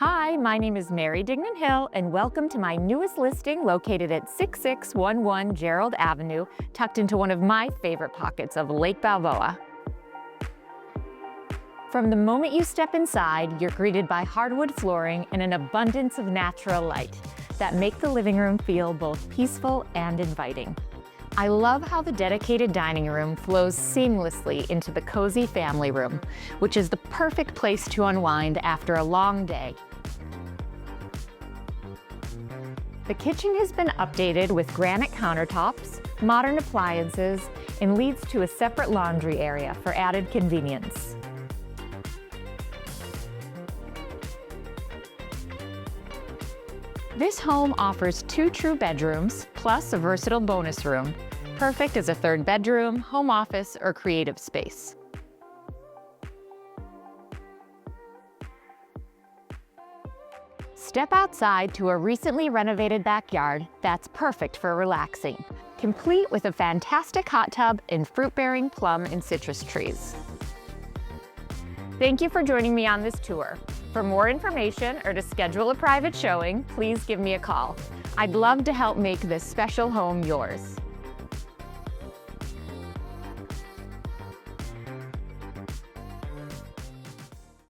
Hi, my name is Mary Dignan Hill, and welcome to my newest listing located at 6611 Gerald Avenue, tucked into one of my favorite pockets of Lake Balboa. From the moment you step inside, you're greeted by hardwood flooring and an abundance of natural light that make the living room feel both peaceful and inviting. I love how the dedicated dining room flows seamlessly into the cozy family room, which is the perfect place to unwind after a long day. The kitchen has been updated with granite countertops, modern appliances, and leads to a separate laundry area for added convenience. This home offers 2 true bedrooms, plus a versatile bonus room, perfect as a third bedroom, home office, or creative space. Step outside to a recently renovated backyard that's perfect for relaxing, complete with a fantastic hot tub and fruit-bearing plum and citrus trees. Thank you for joining me on this tour. For more information or to schedule a private showing, please give me a call. I'd love to help make this special home yours.